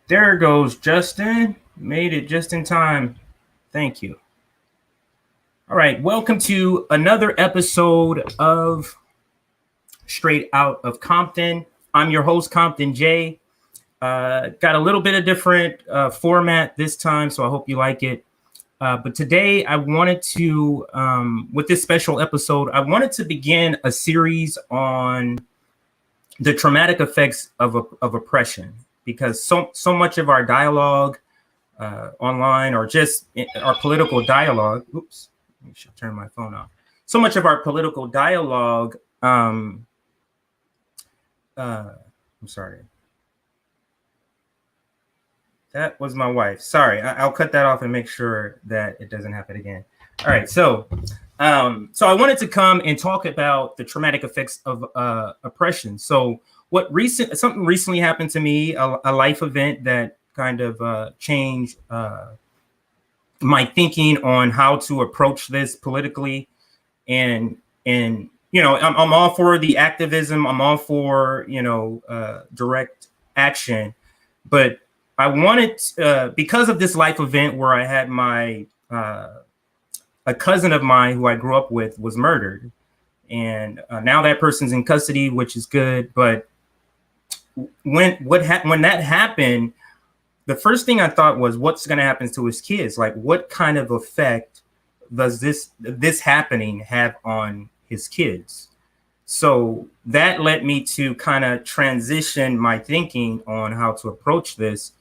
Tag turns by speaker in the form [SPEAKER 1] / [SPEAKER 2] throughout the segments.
[SPEAKER 1] There goes Justin. Made it just in time. Thank you. All right, welcome to another episode of Straight Out of Compton. I'm your host, Compton J. Got a little bit of different format this time, so I hope you like it. But today I wanted to, with this special episode, I wanted to begin a series on the traumatic effects of oppression, because so much of our dialogue online, or just our political dialogue. Oops, I should turn my phone off. So much of our political dialogue. I'm sorry. That was my wife. Sorry, I'll cut that off and make sure that it doesn't happen again. All right, so I wanted to come and talk about the traumatic effects of oppression. So something recently happened to me, a life event that kind of changed my thinking on how to approach this politically, and I'm all for the activism. I'm all for direct action, but I wanted because of this life event where I had my a cousin of mine who I grew up with was murdered, and now that person's in custody, which is good. But when that happened, the first thing I thought was, what's going to happen to his kids? Like, what kind of effect does this happening have on his kids? So that led me to kind of transition my thinking on how to approach this,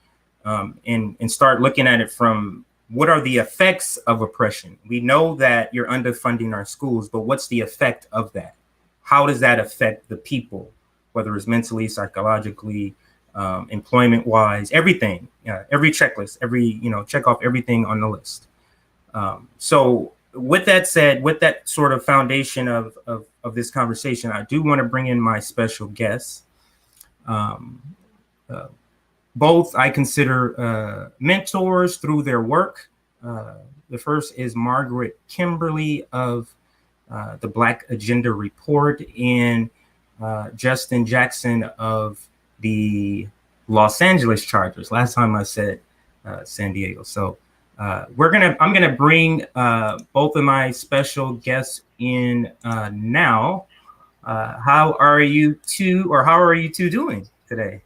[SPEAKER 1] and start looking at it from, what are the effects of oppression? We know that you're underfunding our schools, but what's the effect of that? How does that affect the people, whether it's mentally, psychologically, employment-wise, everything, every checklist, check off everything on the list. So with that said, with that sort of foundation of this conversation, I do want to bring in my special guests. Both I consider mentors through their work. The first is Margaret Kimberley of the Black Agenda Report, and Justin Jackson of the Los Angeles Chargers. Last time I said San Diego. So I'm gonna bring both of my special guests in now. How are you two doing today?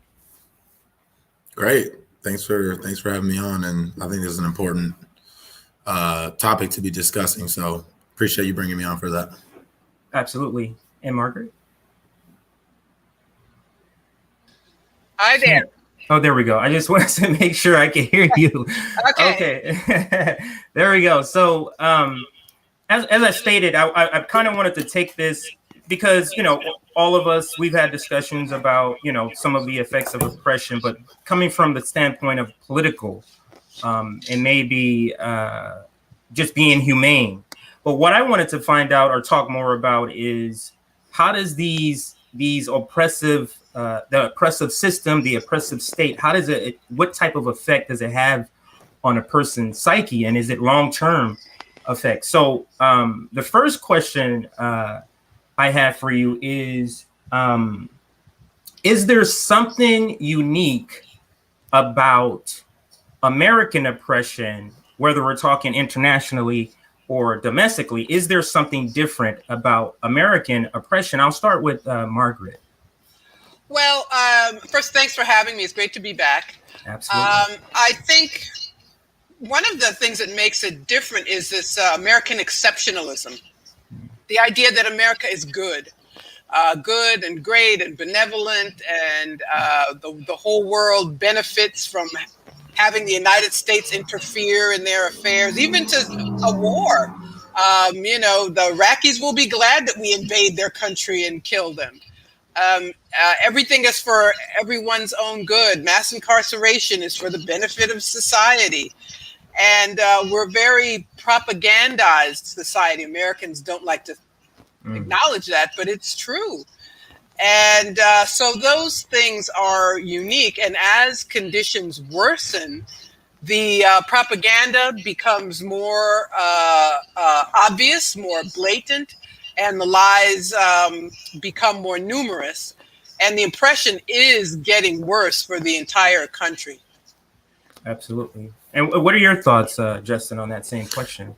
[SPEAKER 2] Great. Thanks for having me on, and I think this is an important topic to be discussing. So appreciate you bringing me on for that.
[SPEAKER 1] Absolutely. And Margaret?
[SPEAKER 3] Hi there.
[SPEAKER 1] Oh, there we go. I just wanted to make sure I could hear you. Okay. There we go. So as I stated, I kind of wanted to take this because, all of us, we've had discussions about, some of the effects of oppression, but coming from the standpoint of political, and maybe just being humane. But what I wanted to find out or talk more about is, how does these oppressive, the oppressive system, the oppressive state, what type of effect does it have on a person's psyche? And is it long-term effect? So the first question I have for you is there something unique about American oppression, whether we're talking internationally or domestically? Is there something different about American oppression? I'll start with Margaret.
[SPEAKER 3] Well, first, thanks for having me. It's great to be back.
[SPEAKER 1] Absolutely.
[SPEAKER 3] I think one of the things that makes it different is this American exceptionalism. The idea that America is good and great and benevolent, and the whole world benefits from having the United States interfere in their affairs, even to a war. The Iraqis will be glad that we invade their country and kill them. Everything is for everyone's own good. Mass incarceration is for the benefit of society. And we're very propagandized society. Americans don't like to acknowledge that, but it's true. And so those things are unique. And as conditions worsen, the propaganda becomes more obvious, more blatant, and the lies become more numerous. And the oppression is getting worse for the entire country.
[SPEAKER 1] Absolutely. And what are your thoughts, Justin, on that same question?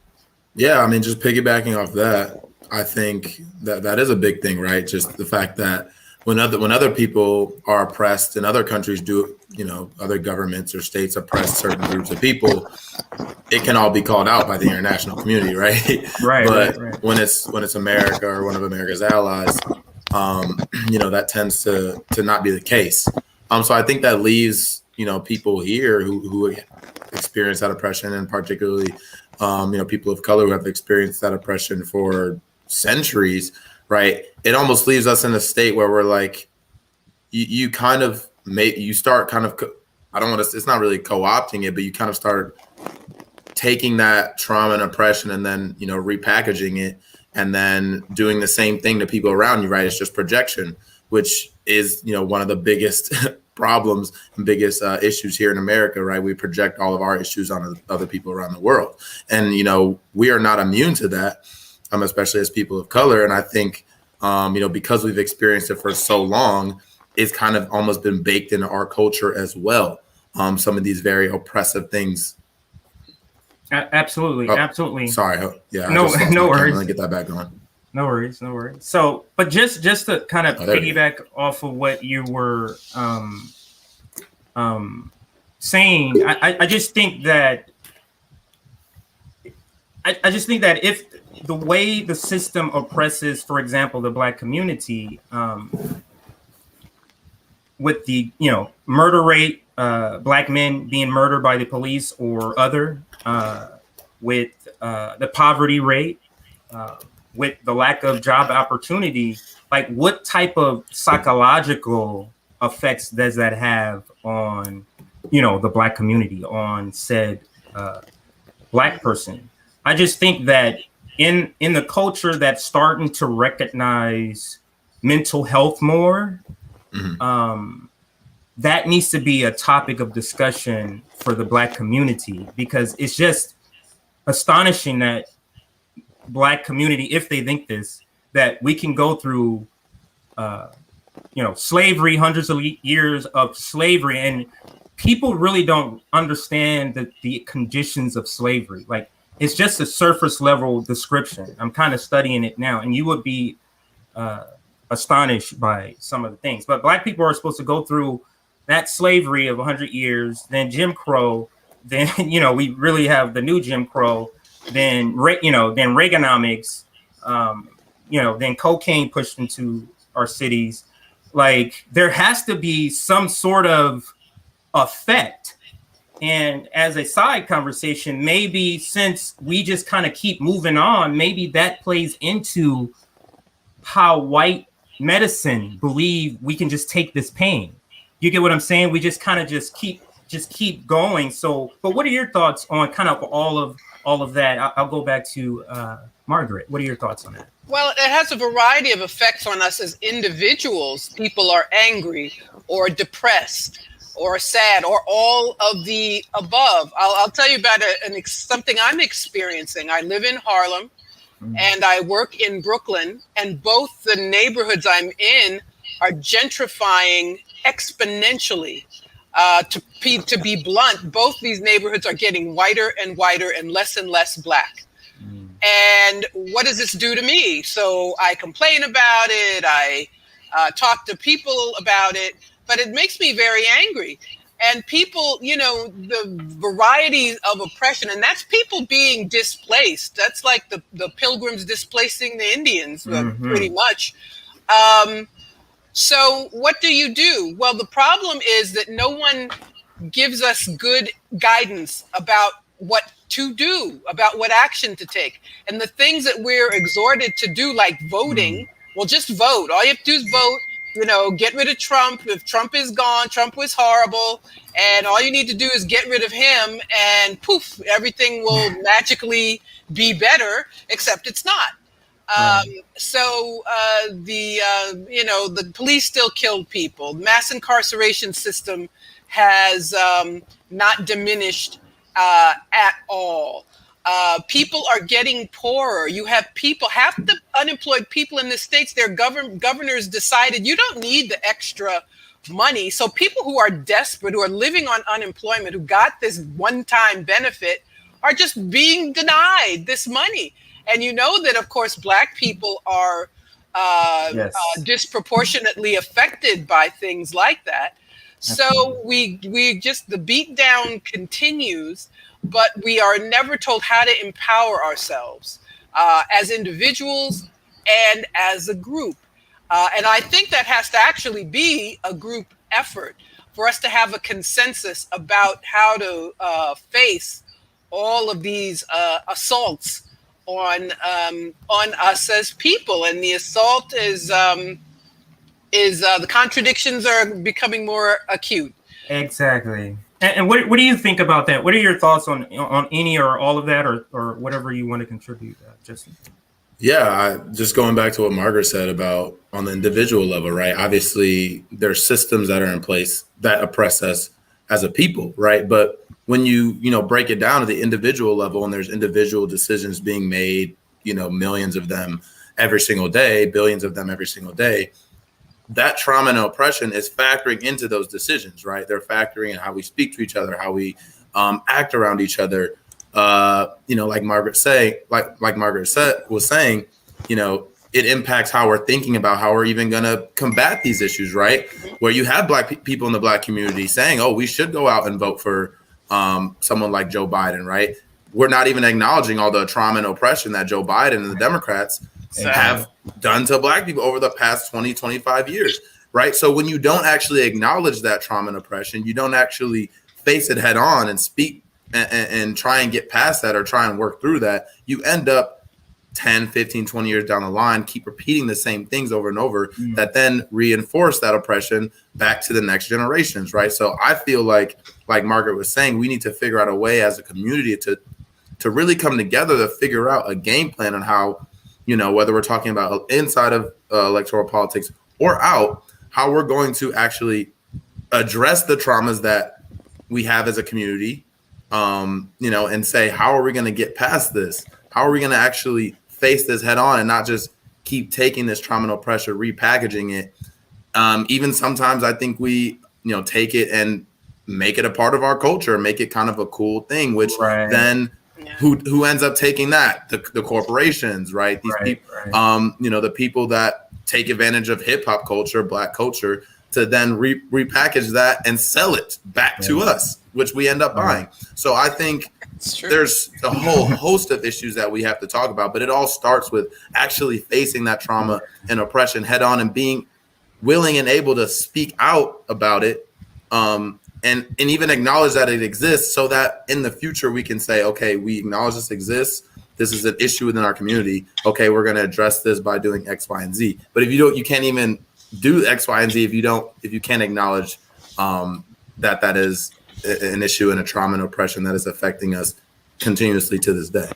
[SPEAKER 2] Yeah, I mean, just piggybacking off that, I think that is a big thing, right? Just the fact that when other people are oppressed and other countries do, other governments or states oppress certain groups of people, it can all be called out by the international community, right?
[SPEAKER 1] Right.
[SPEAKER 2] But
[SPEAKER 1] right.
[SPEAKER 2] when it's America or one of America's allies, that tends to not be the case. So I think that leaves people here who experience that oppression, and particularly people of color who have experienced that oppression for centuries, right? It almost leaves us in a state where we're like, you kind of you start kind of, I don't want to, it's not really co-opting it, but you kind of start taking that trauma and oppression and then, repackaging it and then doing the same thing to people around you, right? It's just projection, which is, one of the biggest problems and biggest issues here in America, right? We project all of our issues on other people around the world. And, we are not immune to that, especially as people of color. And I think, because we've experienced it for so long, it's kind of almost been baked into our culture as well. Some of these very oppressive things.
[SPEAKER 1] Absolutely.
[SPEAKER 2] Oh,
[SPEAKER 1] absolutely.
[SPEAKER 2] Sorry. Yeah.
[SPEAKER 1] No worries.
[SPEAKER 2] Let me get that back going.
[SPEAKER 1] No worries. So, but just to kind of piggyback off of what you were saying, I just think that if the way the system oppresses, for example, the Black community, with the murder rate, Black men being murdered by the police or other, with the poverty rate, with the lack of job opportunity, like what type of psychological effects does that have on, the Black community, on said Black person? I just think that in the culture that's starting to recognize mental health more, that needs to be a topic of discussion for the Black community, because it's just astonishing that Black community, if they think this, that we can go through, slavery, hundreds of years of slavery, and people really don't understand the conditions of slavery. Like, it's just a surface level description. I'm kind of studying it now, and you would be astonished by some of the things. But Black people are supposed to go through that slavery of 100 years, then Jim Crow, then we really have the new Jim Crow, then then Reaganomics, then cocaine pushed into our cities. Like, there has to be some sort of effect. And as a side conversation, maybe since we just kind of keep moving on, maybe that plays into how white medicine believe we can just take this pain. You get what I'm saying? We just kind of just keep going. So, but what are your thoughts on kind of all of that? I'll go back to Margaret. What are your thoughts on that?
[SPEAKER 3] Well, it has a variety of effects on us as individuals. People are angry or depressed or sad or all of the above. I'll tell you about something I'm experiencing. I live in Harlem and I work in Brooklyn, and both the neighborhoods I'm in are gentrifying exponentially. To be blunt, both these neighborhoods are getting whiter and whiter and less Black. And what does this do to me? So I complain about it. I talk to people about it, but it makes me very angry. And people, the variety of oppression, and that's people being displaced. That's like the Pilgrims displacing the Indians, pretty much. So what do? Well, the problem is that no one gives us good guidance about what to do, about what action to take. And the things that we're exhorted to do, like voting, well, just vote. All you have to do is vote, get rid of Trump. If Trump is gone, Trump was horrible. And all you need to do is get rid of him and poof, everything will magically be better, except it's not. So the police still killed people. Mass incarceration system has not diminished at all. People are getting poorer. You have half the unemployed people in the states, their governors decided you don't need the extra money. So people who are desperate, who are living on unemployment, who got this one-time benefit, are just being denied this money. And you know that, of course, Black people are
[SPEAKER 1] Yes.
[SPEAKER 3] disproportionately affected by things like that. So we just, the beatdown continues, but we are never told how to empower ourselves as individuals and as a group. And I think that has to actually be a group effort for us to have a consensus about how to face all of these assaults on us as people. And the assault is the contradictions are becoming more acute.
[SPEAKER 1] Exactly. And what do you think about that? What are your thoughts on any or all of that, or whatever you want to contribute, Justin?
[SPEAKER 2] Yeah, just going back to what Margaret said about on the individual level, right? Obviously, there's systems that are in place that oppress us as a people, right? But when you break it down to the individual level, and there's individual decisions being made, millions of them every single day, billions of them every single day, that trauma and oppression is factoring into those decisions, right? They're factoring in how we speak to each other, how we act around each other. Like Margaret was saying, it impacts how we're thinking about how we're even going to combat these issues, right? Where you have Black people in the Black community saying, oh, we should go out and vote for someone like Joe Biden, right? We're not even acknowledging all the trauma and oppression that Joe Biden and the Democrats have done to Black people over the past 20, 25 years, right? So when you don't actually acknowledge that trauma and oppression, you don't actually face it head on and speak and try and get past that or try and work through that, you end up 10, 15, 20 years down the line, keep repeating the same things over and over that then reinforce that oppression back to the next generations, right? So I feel like Margaret was saying, we need to figure out a way as a community to really come together to figure out a game plan on how, whether we're talking about inside of electoral politics or out, how we're going to actually address the traumas that we have as a community, and say, how are we going to get past this? How are we going to actually face this head on and not just keep taking this trauma and oppression, repackaging it? Even sometimes I think we, take it and make it a part of our culture, make it kind of a cool thing, which then who ends up taking that? The corporations, right? These people, the people that take advantage of hip hop culture, Black culture, to then repackage that and sell it back to us, which we end up buying. So I think there's a whole host of issues that we have to talk about, but it all starts with actually facing that trauma and oppression head on and being willing and able to speak out about it, and even acknowledge that it exists, so that in the future we can say, okay, we acknowledge this exists. This is an issue within our community. Okay, we're going to address this by doing X, Y, and Z. But if you don't, you can't even do X, Y, and Z if you can't acknowledge that is an issue and a trauma and oppression that is affecting us continuously to this day.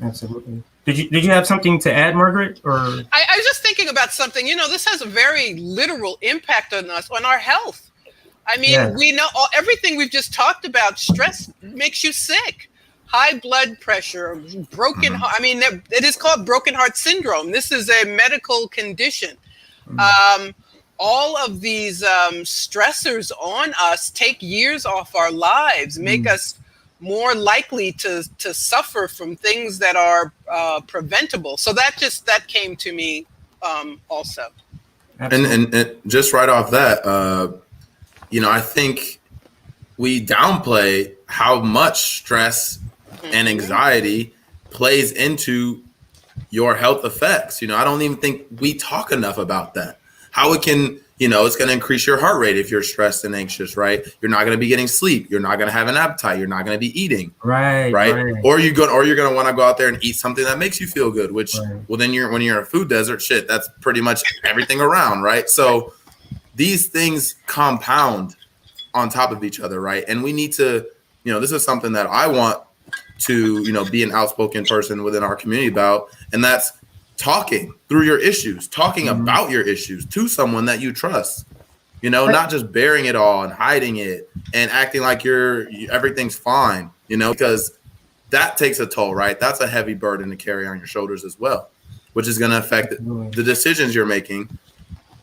[SPEAKER 1] Absolutely. Did you have something to add, Margaret? Or
[SPEAKER 3] I was just thinking about something. This has a very literal impact on us, on our health. I mean, we know everything we've just talked about. Stress makes you sick. High blood pressure, broken heart. I mean, it is called broken heart syndrome. This is a medical condition. All of these stressors on us take years off our lives, make us more likely to suffer from things that are preventable. So that came to me also.
[SPEAKER 2] And just right off that, I think we downplay how much stress and anxiety plays into your health effects. I don't even think we talk enough about that. How it can, it's going to increase your heart rate if you're stressed and anxious, right? You're not going to be getting sleep. You're not going to have an appetite. You're not going to be eating, right? Or you're going to want to go out there and eat something that makes you feel good. Which, well, then when you're in a food desert, that's pretty much everything around, right? So these things compound on top of each other, right? And we need to, this is something that I want to, be an outspoken person within our community about, and that's talking through your issues, talking about your issues to someone that you trust, not just bearing it all and hiding it and acting like everything's fine, because that takes a toll, right? That's a heavy burden to carry on your shoulders as well, which is going to affect the decisions you're making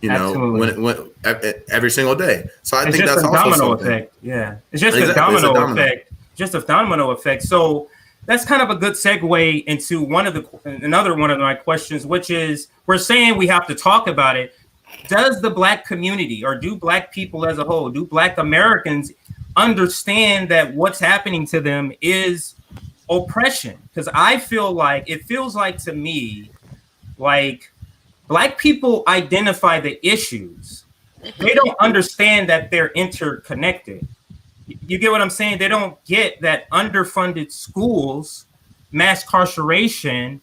[SPEAKER 2] you know, when every single day. So I think that's
[SPEAKER 1] a
[SPEAKER 2] also
[SPEAKER 1] domino
[SPEAKER 2] something.
[SPEAKER 1] effect. Yeah, it's just a domino effect. Just a domino effect. So that's kind of a good segue into another one of my questions, which is, we're saying we have to talk about it. Does the Black community, or do Black people as a whole, do Black Americans understand that what's happening to them is oppression? Because it feels like to me, like, Black people identify the issues. They don't understand that they're interconnected. You get what I'm saying? They don't get that underfunded schools, mass incarceration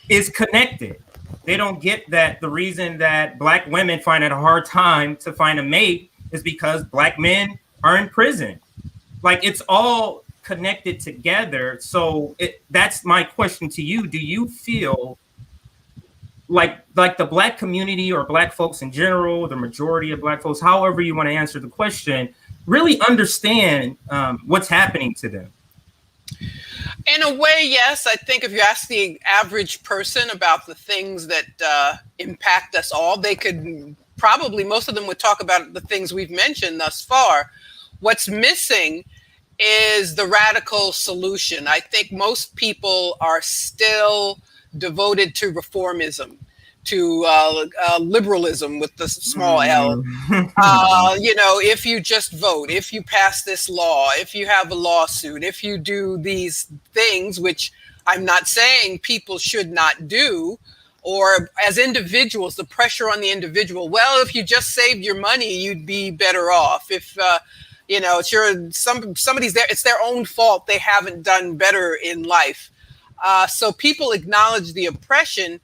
[SPEAKER 1] is connected. They don't get that the reason that Black women find it a hard time to find a mate is because Black men are in prison. Like, it's all connected together. So that's my question to you. Do you feel like the Black community, or Black folks in general, the majority of Black folks, however you want to answer the question, really understand what's happening to them?
[SPEAKER 3] In a way, yes. I think if you ask the average person about the things that impact us all, they could probably, most of them would talk about the things we've mentioned thus far. What's missing is the radical solution. I think most people are still devoted to reformism, to liberalism with the small L. You know, if you just vote, if you pass this law, if you have a lawsuit, if you do these things, which I'm not saying people should not do, or as individuals, the pressure on the individual. Well, if you just saved your money, you'd be better off. If you know, it's somebody's there, it's their own fault they haven't done better in life. So people acknowledge the oppression,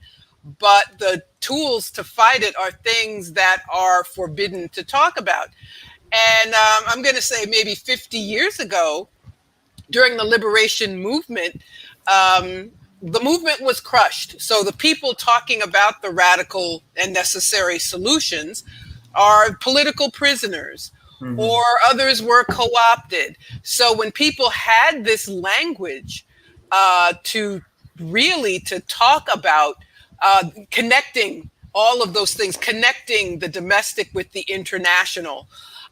[SPEAKER 3] but the tools to fight it are things that are forbidden to talk about. And I'm going to say maybe 50 years ago, during the liberation movement, the movement was crushed. So the people talking about the radical and necessary solutions are political prisoners, or others were co-opted. So when people had this language to talk about connecting all of those things, connecting the domestic with the international,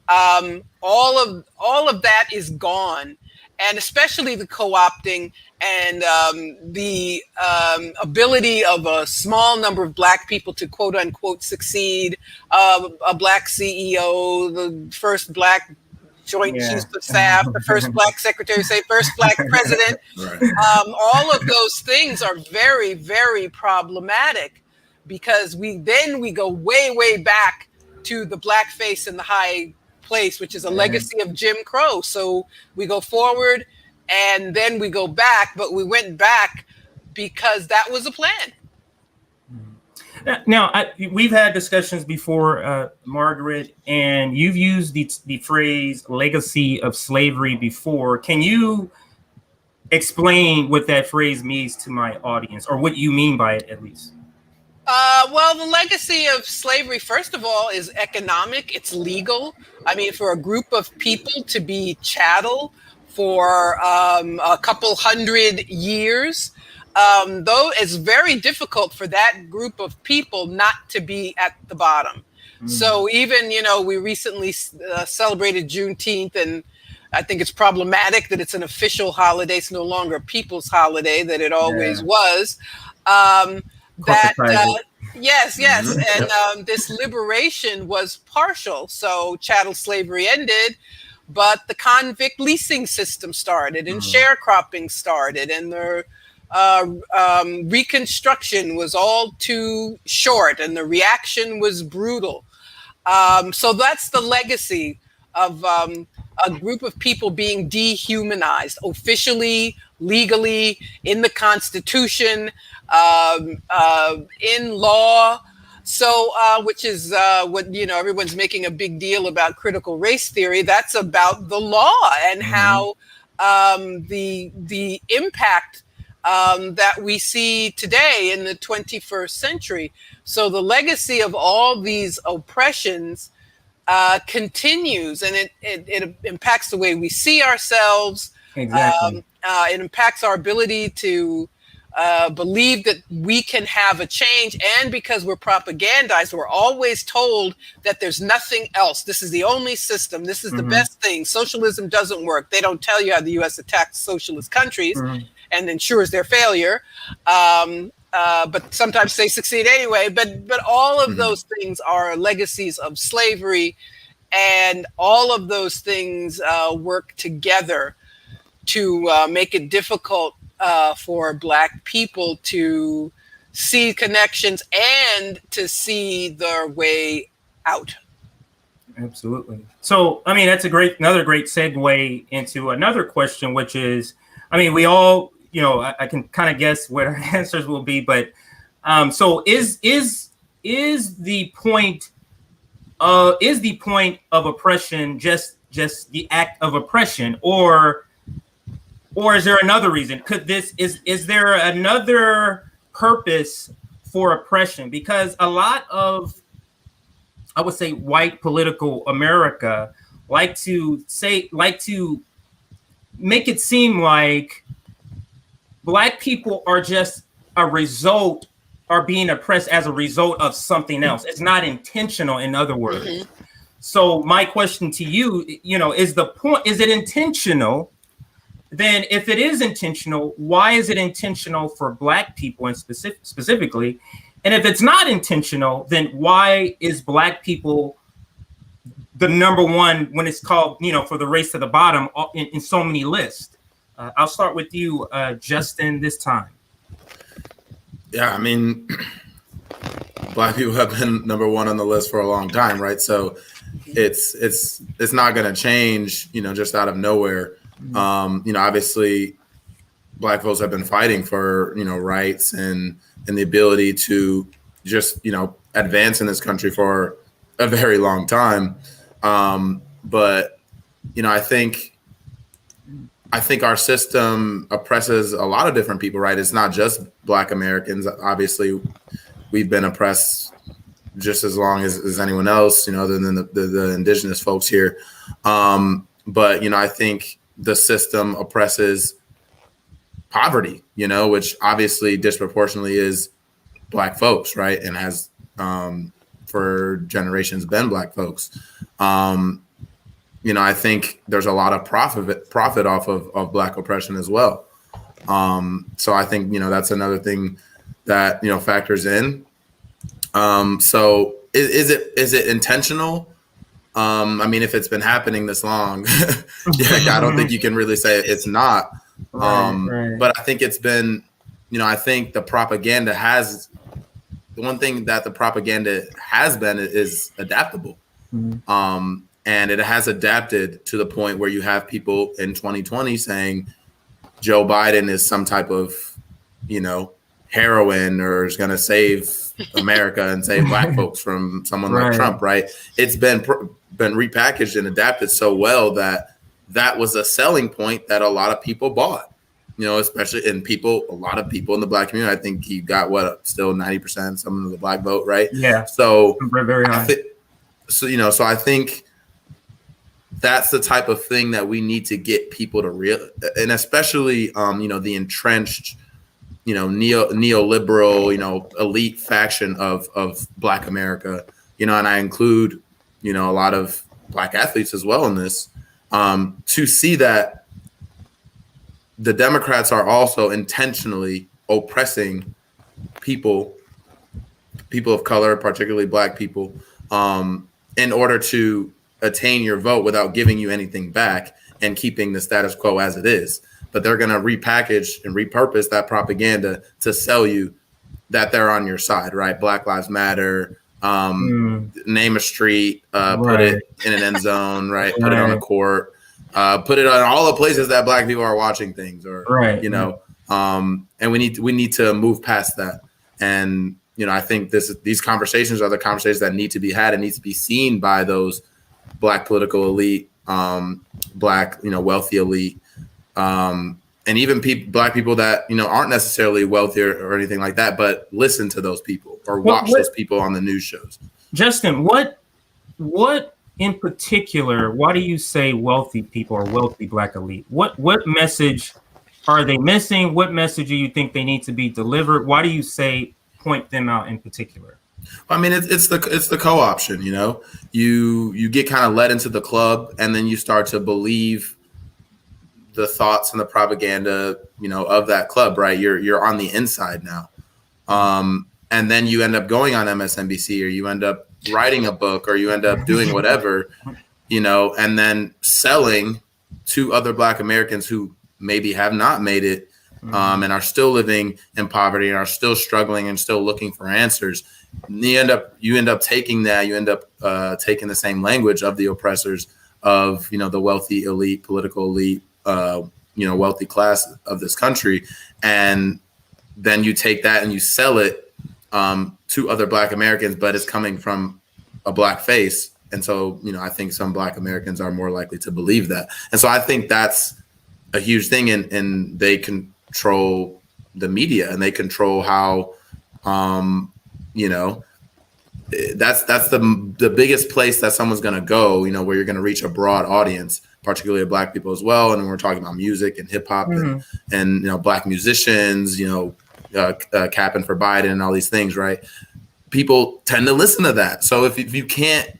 [SPEAKER 3] all of that is gone. And especially the co-opting and the ability of a small number of Black people to quote unquote succeed, a Black CEO, the first Black Joint Chiefs of Staff, the first Black Secretary of State, first Black president. Right. All of those things are very, very problematic, because we go way, way back to the blackface in the high place, which is a legacy of Jim Crow. So we go forward and then we go back, but we went back because that was a plan.
[SPEAKER 1] Now, we've had discussions before, Margaret, and you've used the phrase legacy of slavery before. Can you explain what that phrase means to my audience, or what you mean by it, at least?
[SPEAKER 3] Well, the legacy of slavery, first of all, is economic. It's legal. I mean, for a group of people to be chattel for a couple hundred years, though it's very difficult for that group of people not to be at the bottom. So even, you know, we recently celebrated Juneteenth, and I think it's problematic that it's an official holiday. It's no longer a people's holiday that it always was. Yes. And this liberation was partial. So chattel slavery ended, but the convict leasing system started, and sharecropping started, and the Reconstruction was all too short, and the reaction was brutal. So that's the legacy of a group of people being dehumanized, officially, legally, in the Constitution, in law. So, which is what, you know, everyone's making a big deal about critical race theory. That's about the law and how the impact that we see today in the 21st century. So the legacy of all these oppressions continues, and it impacts the way we see ourselves. Exactly. It impacts our ability to believe that we can have a change, and because we're propagandized, we're always told that there's nothing else. This is the only system. This is the best thing. Socialism doesn't work. They don't tell you how the U.S. attacks socialist countries and ensures their failure. But sometimes they succeed anyway. But all of those things are legacies of slavery, and all of those things work together to make it difficult for Black people to see connections and to see their way out.
[SPEAKER 1] Absolutely. So, I mean, that's another great segue into another question, which is, I mean, we all, you know, I can kind of guess what our answers will be, but so is the point of oppression just the act of oppression, or is there another reason? Is there another purpose for oppression? Because a lot of, I would say, white political America like to make it seem like Black people are just are being oppressed as a result of something else. It's not intentional, in other words. So my question to you, you know, is it intentional? Then if it is intentional, why is it intentional for Black people and specifically? And if it's not intentional, then why is Black people the number one when it's called, you know, for the race to the bottom in so many lists? I'll start with you, Justin, this time.
[SPEAKER 2] Yeah, I mean, Black people have been number one on the list for a long time, right? So it's not going to change, you know, just out of nowhere. You know, obviously, Black folks have been fighting for, you know, rights and the ability to just, you know, advance in this country for a very long time. But, you know, I think our system oppresses a lot of different people, right? It's not just Black Americans. Obviously, we've been oppressed just as long as anyone else, you know, other than the indigenous folks here. But, you know, I think the system oppresses poverty, you know, which obviously disproportionately is Black folks, right? And has for generations been Black folks. You know, I think there's a lot of profit off of Black oppression as well. So I think, you know, that's another thing that, you know, factors in. So is it intentional? I mean, if it's been happening this long, I don't think you can really say it's not. Right. But I think it's been, you know, I think the one thing that the propaganda has been is adaptable. And it has adapted to the point where you have people in 2020 saying Joe Biden is some type of, you know, heroine or is going to save America and save Black folks from someone like Trump, right? It's been repackaged and adapted so well that was a selling point that a lot of people bought, you know, especially a lot of people in the Black community. I think he got still 90% some of the Black vote, right? Yeah. So very high. So I think that's the type of thing that we need to get people to and especially, you know, the entrenched, you know, neoliberal, you know, elite faction of Black America, you know, and I include, you know, a lot of Black athletes as well in this, to see that the Democrats are also intentionally oppressing people of color, particularly Black people, in order to attain your vote without giving you anything back and keeping the status quo as it is. But they're going to repackage and repurpose that propaganda to sell you that they're on your side, right? Black Lives Matter, name a street, put it in an end zone, right? Put it on a court, put it on all the places that Black people are watching things, or you know, and we need to move past that. And you know, I think these conversations are the conversations that need to be had and need to be seen by those Black political elite, Black, you know, wealthy elite, and even Black people that, you know, aren't necessarily wealthy or anything like that, but listen to those people or watch those people on the news shows.
[SPEAKER 1] Justin, what in particular, why do you say wealthy people or wealthy Black elite? What message are they missing? What message do you think they need to be delivered? Why do you say point them out in particular?
[SPEAKER 2] I mean, it's the co-option. You get kind of led into the club, and then you start to believe the thoughts and the propaganda, of that club. Right? You're on the inside now, and then you end up going on MSNBC, or you end up writing a book, or you end up doing whatever, and then selling to other Black Americans who maybe have not made it, and are still living in poverty and are still struggling and still looking for answers. You end up taking that. You end up taking the same language of the oppressors, of the wealthy elite, political elite, wealthy class of this country, and then you take that and you sell it to other Black Americans, but it's coming from a Black face. And so, I think some Black Americans are more likely to believe that. And so I think that's a huge thing. And they control the media, and they control how, that's the biggest place that someone's going to go, where you're going to reach a broad audience, particularly Black people as well. And we're talking about music and hip hop and Black musicians, capping for Biden and all these things, right? People tend to listen to that. So if you can't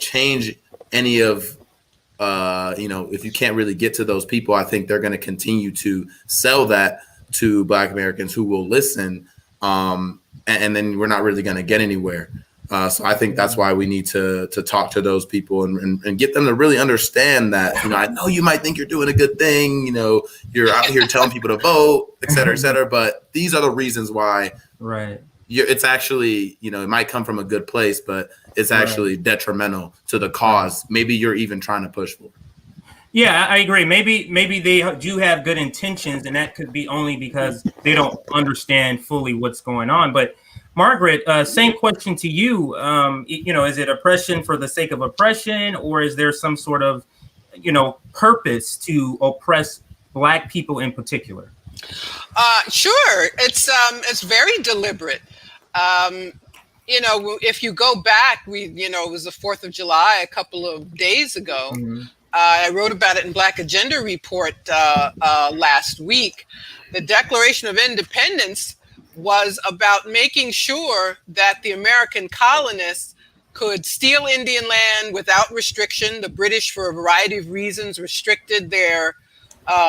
[SPEAKER 2] change any of, if you can't really get to those people, I think they're going to continue to sell that to Black Americans who will listen. And then we're not really going to get anywhere. So I think that's why we need to talk to those people and get them to really understand that, I know you might think you're doing a good thing, you're out here telling people to vote, et cetera, but these are the reasons why.
[SPEAKER 1] Right.
[SPEAKER 2] It's actually, it might come from a good place, but it's actually detrimental to the cause. Maybe you're even trying to push for.
[SPEAKER 1] Yeah, I agree. Maybe they do have good intentions, and that could be only because they don't understand fully what's going on. But Margaret, same question to you. Is it oppression for the sake of oppression, or is there some sort of, purpose to oppress Black people in particular?
[SPEAKER 3] Sure. It's very deliberate. If you go back, it was the 4th of July a couple of days ago. I wrote about it in Black Agenda Report last week. The Declaration of Independence was about making sure that the American colonists could steal Indian land without restriction. The British, for a variety of reasons, restricted their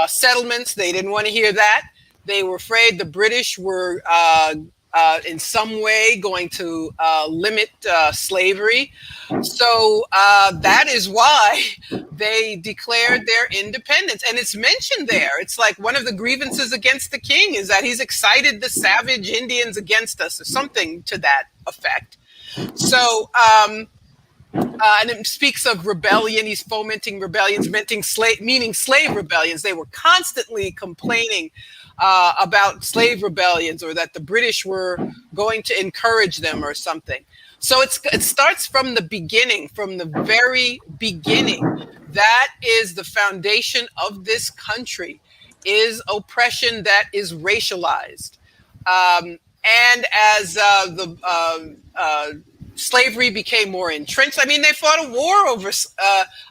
[SPEAKER 3] settlements. They didn't want to hear that. They were afraid the British were in some way going to limit slavery. So that is why they declared their independence. And it's mentioned there. It's like one of the grievances against the king is that he's excited the savage Indians against us, or something to that effect. So, and it speaks of rebellion. He's fomenting rebellions, meaning slave rebellions. They were constantly complaining about slave rebellions, or that the British were going to encourage them or something. So it starts from the beginning, from the very beginning. That is the foundation of this country, is oppression that is racialized. And as slavery became more entrenched, I mean, they fought a war over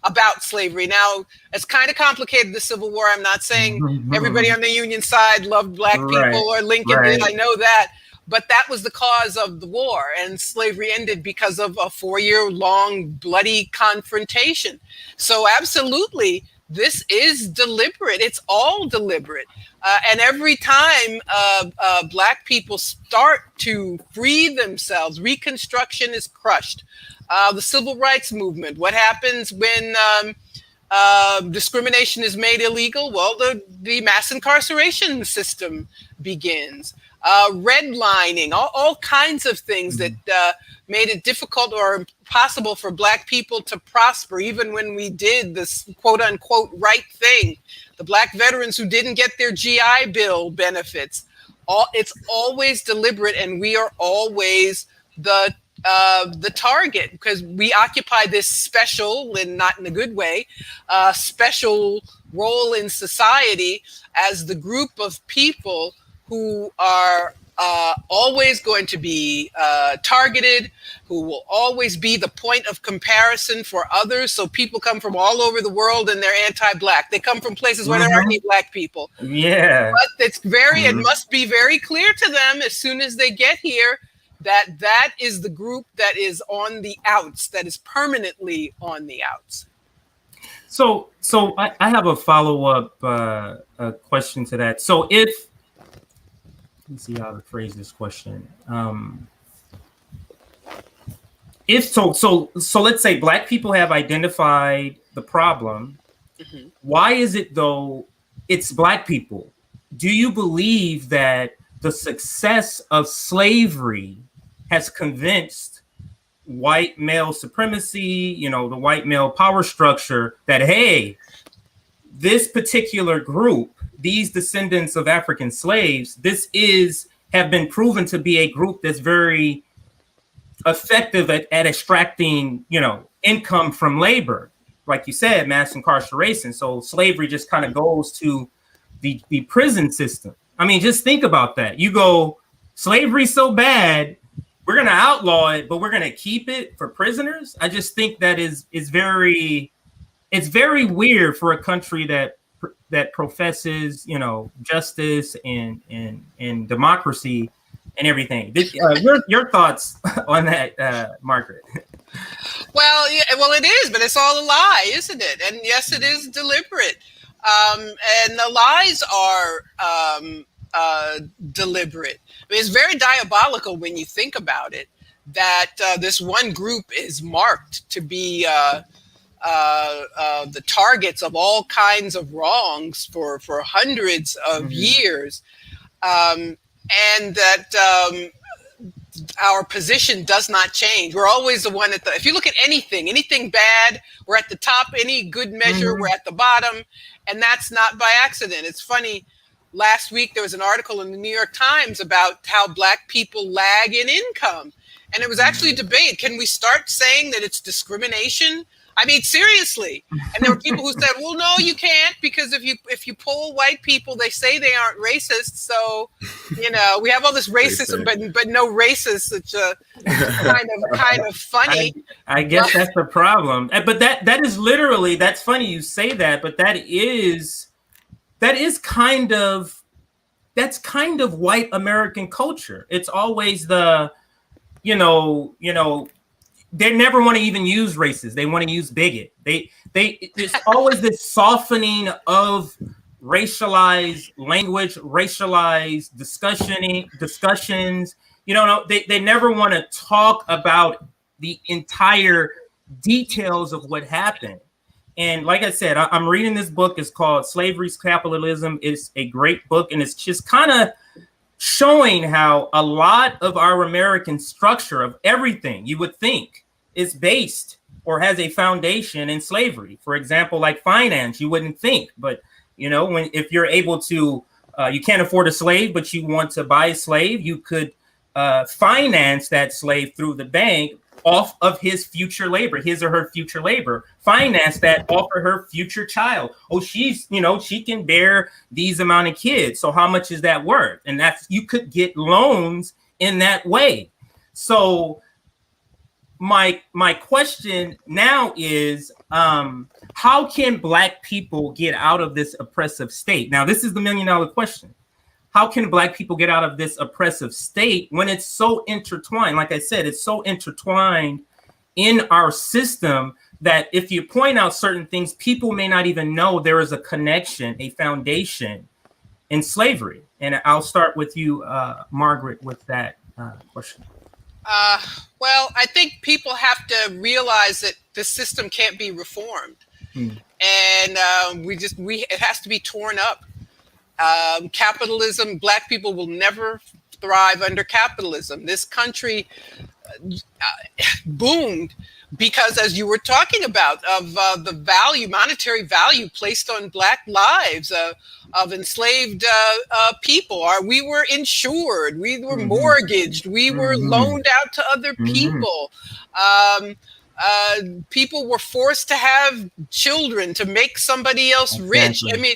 [SPEAKER 3] about slavery. Now, it's kind of complicated, the Civil War. I'm not saying everybody on the Union side loved Black people or Lincoln did. I know that. But that was the cause of the war, and slavery ended because of a 4-year-long bloody confrontation. So absolutely, this is deliberate. It's all deliberate. And every time Black people start to free themselves, Reconstruction is crushed. The Civil Rights Movement, what happens when discrimination is made illegal? Well, the mass incarceration system begins. Redlining, all kinds of things that made it difficult or impossible for Black people to prosper, even when we did this quote unquote right thing. The Black veterans who didn't get their GI Bill benefits. It's always deliberate, and we are always the target, because we occupy this special, and not in a good way, special role in society as the group of people who are always going to be targeted, who will always be the point of comparison for others. So people come from all over the world and they're anti-Black. They come from places where there aren't any Black people.
[SPEAKER 1] Yeah.
[SPEAKER 3] But it must be very clear to them as soon as they get here that is the group that is on the outs, that is permanently on the outs.
[SPEAKER 1] So I have a follow-up question to that. So let me see how to phrase this question. So let's say Black people have identified the problem. Mm-hmm. Why is it though it's Black people? Do you believe that the success of slavery has convinced white male supremacy, the white male power structure, that, hey, this particular group, these descendants of African slaves, have been proven to be a group that's very effective at extracting, income from labor. Like you said, mass incarceration. So slavery just kind of goes to the prison system. I mean, just think about that. You go, slavery's so bad, we're going to outlaw it, but we're going to keep it for prisoners. I just think that is very weird for a country that professes, justice and democracy and everything. Your thoughts on that, Margaret?
[SPEAKER 3] Well, it is, but it's all a lie, isn't it? And yes, it is deliberate. And the lies are deliberate. I mean, it's very diabolical when you think about it, that this one group is marked to be the targets of all kinds of wrongs for hundreds of years, and that our position does not change. We're always the one if you look at anything bad, we're at the top. Any good measure, we're at the bottom. And that's not by accident. It's funny. Last week, there was an article in the New York Times about how Black people lag in income. And it was actually a debate. Can we start saying that it's discrimination? I mean, seriously. And there were people who said, well, no, you can't, because if you poll white people, they say they aren't racist. So, we have all this racism, but no racists. It's kind of funny.
[SPEAKER 1] I guess that's the problem. But that is literally, that's funny you say that, but that's kind of white American culture. It's always they never want to even use racist. They want to use bigot. There's always this softening of racialized language, racialized discussions. They never want to talk about the entire details of what happened. And like I said, I'm reading this book. It's called Slavery's Capitalism. It's a great book, and it's just kind of showing how a lot of our American structure of everything you would think is based or has a foundation in slavery. For example, like finance, you wouldn't think, but if you're able to, you can't afford a slave, but you want to buy a slave, you could finance that slave through the bank off of his future labor, his or her future labor, finance that off of her future child. Oh, she can bear these amount of kids. So how much is that worth? And you could get loans in that way. So my question now is, how can Black people get out of this oppressive state? Now, this is the $1 million question. How can Black people get out of this oppressive state when it's so intertwined? Like I said, it's so intertwined in our system that if you point out certain things, people may not even know there is a connection, a foundation in slavery. And I'll start with you, Margaret, with that question.
[SPEAKER 3] Well, I think people have to realize that the system can't be reformed. And it has to be torn up. Capitalism, Black people will never thrive under capitalism. This country boomed because, as you were talking about, of the monetary value placed on Black lives of enslaved people. We were insured, we were mortgaged, we were loaned out to other people. People were forced to have children to make somebody else rich. I mean,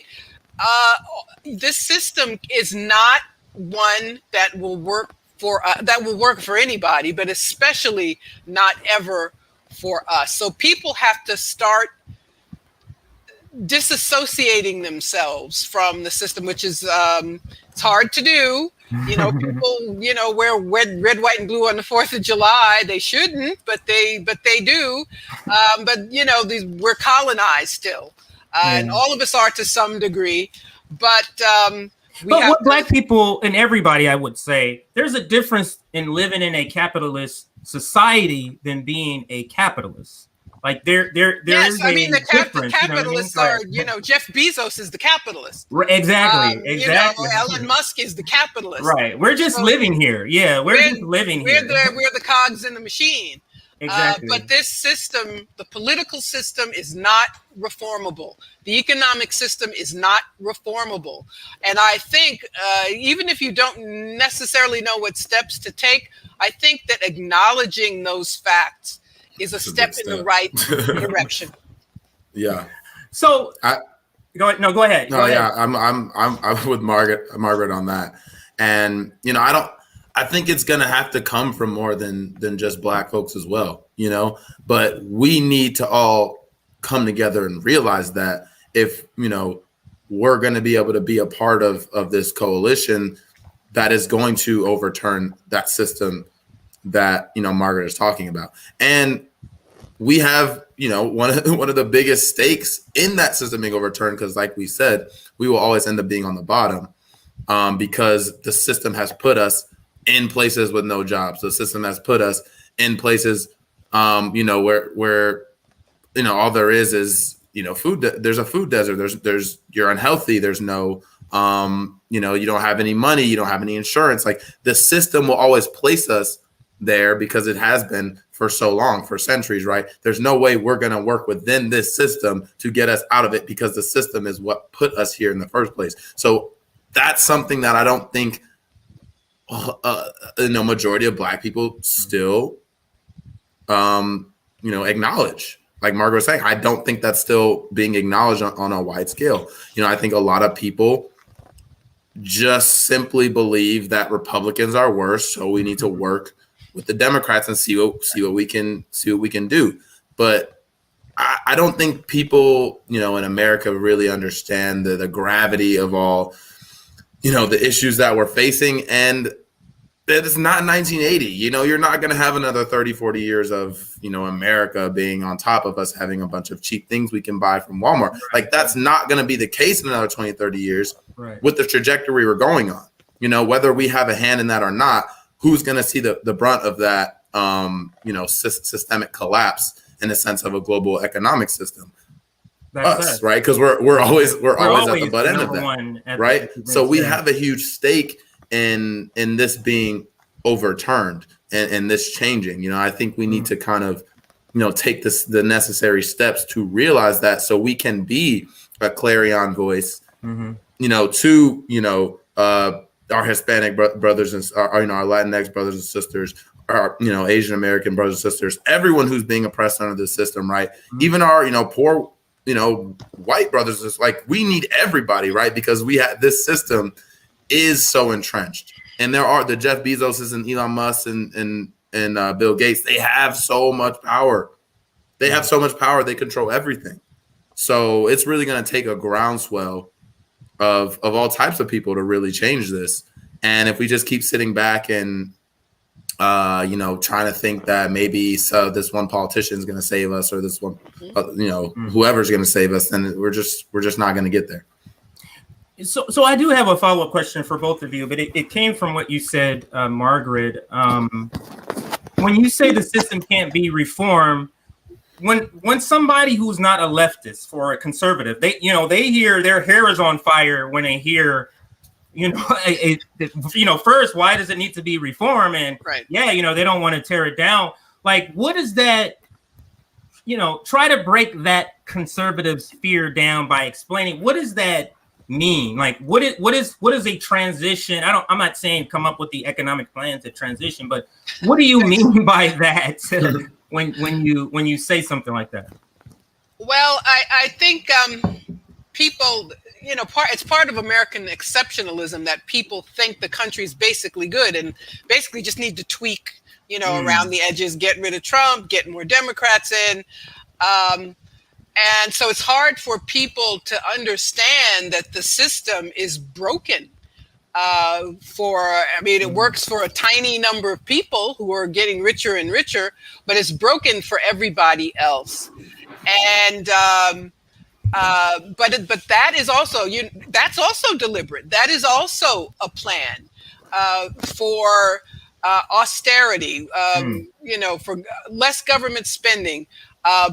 [SPEAKER 3] this system is not one that will work for anybody, but especially not ever for us. So people have to start disassociating themselves from the system, which is it's hard to do. People, wear red, white, and blue on the 4th of July. They shouldn't, but they do. We're colonized still, and all of us are to some degree. But
[SPEAKER 1] what Black people and everybody, I would say, there's a difference in living in a capitalist society than being a capitalist. Like there
[SPEAKER 3] yes,
[SPEAKER 1] is
[SPEAKER 3] I mean, the capitalists are, Jeff Bezos is the capitalist.
[SPEAKER 1] Exactly.
[SPEAKER 3] Elon Musk is the capitalist.
[SPEAKER 1] Right. We're just living here. Yeah, we're just living here.
[SPEAKER 3] We're the cogs in the machine.
[SPEAKER 1] Exactly.
[SPEAKER 3] But this system, the political system, is not reformable. The economic system is not reformable. And I think even if you don't necessarily know what steps to take, I think that acknowledging those facts is a step in the right direction.
[SPEAKER 2] Yeah.
[SPEAKER 1] So go ahead. Go ahead.
[SPEAKER 2] I'm with Margaret on that. And I think it's gonna have to come from more than just Black folks as well, but we need to all come together and realize that if we're gonna be able to be a part of this coalition that is going to overturn that system that Margaret is talking about. And we have one of the biggest stakes in that system being overturned, because like we said, we will always end up being on the bottom because the system has put us in places with no jobs. The system has put us in places where all there is food. There's a food desert. There's you're unhealthy. There's no you don't have any money. You don't have any insurance. Like the system will always place us there because it has been for so long, for centuries, right? There's no way we're going to work within this system to get us out of it, because the system is what put us here in the first place. So that's something that I don't think majority of Black people still acknowledge. Like Margaret was saying, I don't think that's still being acknowledged on a wide scale. I think a lot of people just simply believe that Republicans are worse, so we need to work with the Democrats and see what we can do. But I don't think people, in America really understand the gravity of all, the issues that we're facing. And it's not 1980. You're not going to have another 30, 40 years of, America being on top of us, having a bunch of cheap things we can buy from Walmart. Right. Like that's not going to be the case in another 20, 30 years with the trajectory we're going on. Whether we have a hand in that or not, who's going to see the brunt of that, systemic collapse in the sense of a global economic system? That's us, right? Because we're always at the butt end of that, right? So we have a huge stake in this being overturned and this changing. I think we need to kind of, take the necessary steps to realize that, so we can be a clarion voice, to our Hispanic brothers and our Latinx brothers and sisters, our Asian American brothers and sisters, everyone who's being oppressed under the system, right? Even our poor white brothers. It's like we need everybody, right? Because we have this system is so entrenched, and there are the Jeff Bezoses and Elon Musk and Bill Gates. They have so much power. They have so much power. They control everything. So it's really going to take a groundswell of all types of people to really change this. And if we just keep sitting back and trying to think that maybe this one politician is going to save us, or this one, whoever's going to save us, then we're just not going to get there.
[SPEAKER 1] So I do have a follow-up question for both of you, but it came from what you said, Margaret. When you say the system can't be reformed, when somebody who's not a leftist or a conservative, they hear their hair is on fire when they hear, first, why does it need to be reformed? And they don't want to tear it down. Like, what is that? Try to break that conservative's fear down by explaining, what does that mean? Like, what is a transition? I'm not saying come up with the economic plan to transition, but what do you mean by that when you say something like that?
[SPEAKER 3] Well, I think people, it's part of American exceptionalism that people think the country's basically good and basically just need to tweak, around the edges, get rid of Trump, get more Democrats in. And so it's hard for people to understand that the system is broken. It works for a tiny number of people who are getting richer and richer, but it's broken for everybody else. And but that is also that's also deliberate. That is also a plan for austerity. For less government spending.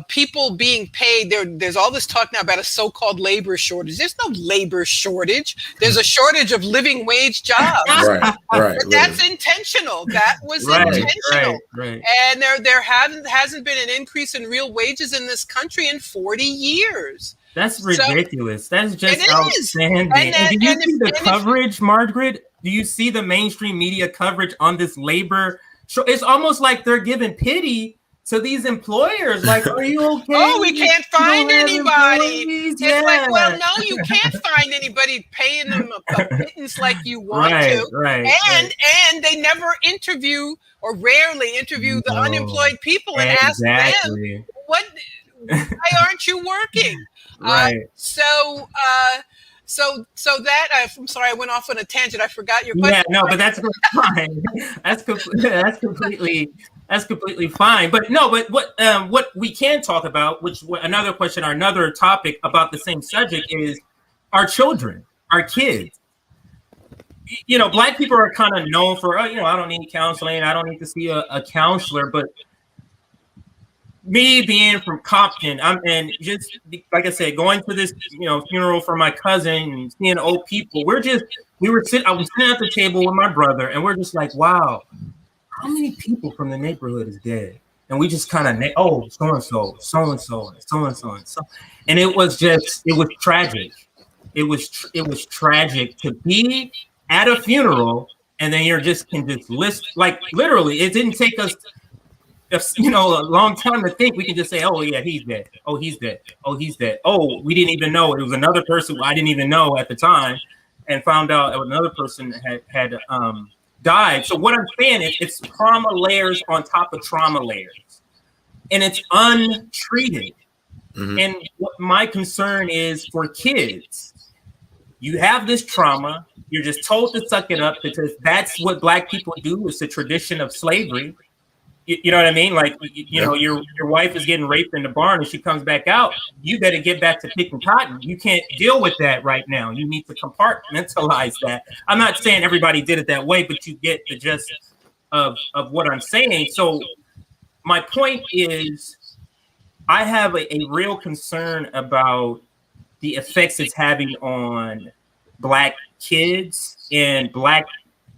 [SPEAKER 3] People being paid. There's all this talk now about a so-called labor shortage. There's no labor shortage. There's a shortage of living wage jobs.
[SPEAKER 2] Right.
[SPEAKER 3] But that's intentional. That was intentional.
[SPEAKER 1] Right.
[SPEAKER 3] And there hasn't been an increase in real wages in this country in 40 years.
[SPEAKER 1] That's ridiculous. That's just
[SPEAKER 3] it
[SPEAKER 1] outstanding. And do you see the coverage, Margaret? Do you see the mainstream media coverage on this labor? It's almost like they're giving pity to these employers. Like, are you okay?
[SPEAKER 3] Oh, we can't find anybody. It's like, well, no, you can't find anybody paying them a pittance like you want to.
[SPEAKER 1] Right.
[SPEAKER 3] And they never interview or rarely interview the unemployed people and ask them, why aren't you working?
[SPEAKER 1] Right.
[SPEAKER 3] So that I'm sorry, I went off on a tangent. I forgot your question.
[SPEAKER 1] Yeah, no, but that's fine. That's completely fine. But what we can talk about, another question or another topic about the same subject is our children, our kids. Black people are kind of known for, I don't need counseling. I don't need to see a counselor. But me being from Compton, and just like I said, going to this, funeral for my cousin and seeing old people, I was sitting at the table with my brother, and we're just like, wow, how many people from the neighborhood is dead? And we just kind of, so-and-so, and it was tragic. It was tragic to be at a funeral, and then can just list, like, literally, it didn't take us a long time to think. We can just say, oh yeah, he's dead. Oh, he's dead. Oh, he's dead. Oh, we didn't even know it was another person I didn't even know at the time, and found out another person had died. So what I'm saying is, it's trauma layers on top of trauma layers, and it's untreated. Mm-hmm. And what my concern is for kids, you have this trauma, you're just told to suck it up because that's what Black people do. It's the tradition of slavery. You know what I mean? Like, your wife is getting raped in the barn and she comes back out. You better get back to picking cotton. You can't deal with that right now. You need to compartmentalize that. I'm not saying everybody did it that way, but you get the gist of what I'm saying. So my point is, I have a real concern about the effects it's having on Black kids and Black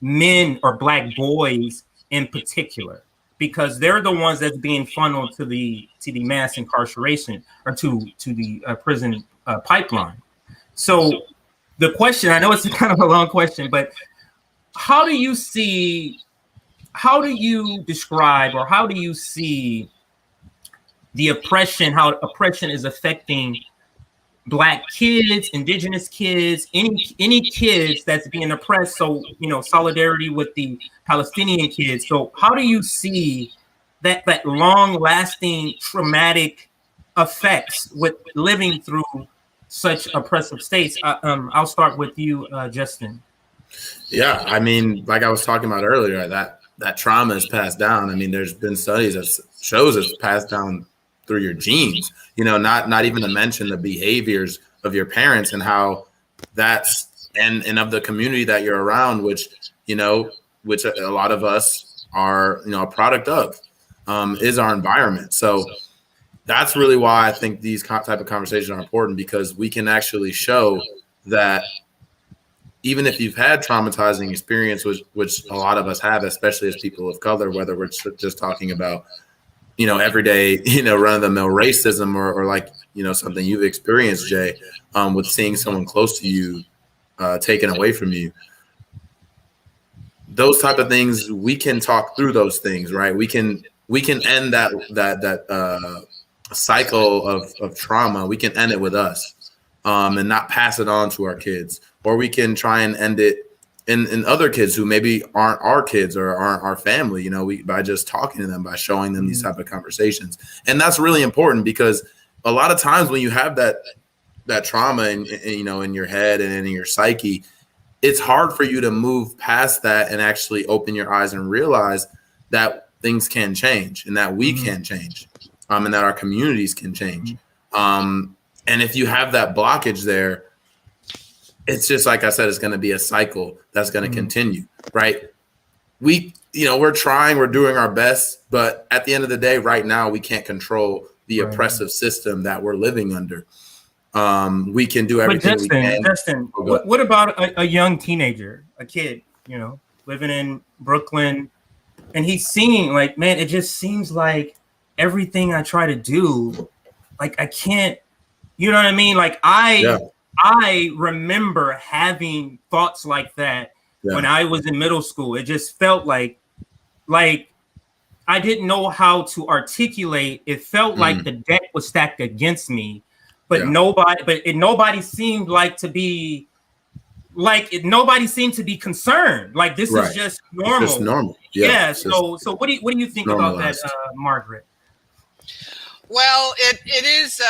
[SPEAKER 1] men or Black boys in particular, because they're the ones that's being funneled to the mass incarceration or to the prison pipeline. So the question, I know it's kind of a long question, but how do you describe, or how do you see the oppression, how oppression is affecting Black kids, Indigenous kids, any kids that's being oppressed? So, solidarity with the Palestinian kids. So how do you see that long-lasting traumatic effects with living through such oppressive states? I'll start with you, Justin.
[SPEAKER 2] Yeah, I mean, like I was talking about earlier, that trauma is passed down. I mean, there's been studies that shows it's passed down through your genes, not even to mention the behaviors of your parents and how that's, and of the community that you're around, which a lot of us are, a product of, is our environment. So that's really why I think these type of conversations are important, because we can actually show that even if you've had traumatizing experience, which a lot of us have, especially as people of color, whether we're just talking about everyday, run-of-the-mill racism or like, something you've experienced, Jay, with seeing someone close to you taken away from you. Those type of things, we can talk through those things, right? We can end that cycle of trauma. We can end it with us. and not pass it on to our kids, or we can try and end it in other kids who maybe aren't our kids or aren't our family, you know, by just talking to them, by showing them these type of conversations. And that's really important, because a lot of times when you have that trauma in you know, in your head and in your psyche, it's hard for you to move past that and actually open your eyes and realize that things can change, and that we can change, and that our communities can change. And if you have that blockage there, it's just, like I said, it's going to be a cycle that's going to continue, right? We're trying, we're doing our best, but at the end of the day, right now, we can't control the oppressive system that we're living under. We can do everything we can.
[SPEAKER 1] Justin, what about a young teenager, a kid, you know, living in Brooklyn, and he's seeing, like, man, it just seems like everything I try to do, like, I can't, you know what I mean? Like, I remember having thoughts like that when I was in middle school. It just felt like I didn't know how to articulate. It felt like the deck was stacked against me, but nobody seemed to be concerned. Like, this is just normal.
[SPEAKER 2] It's just normal.
[SPEAKER 1] So what do you think about that, Margaret?
[SPEAKER 3] Well, it is.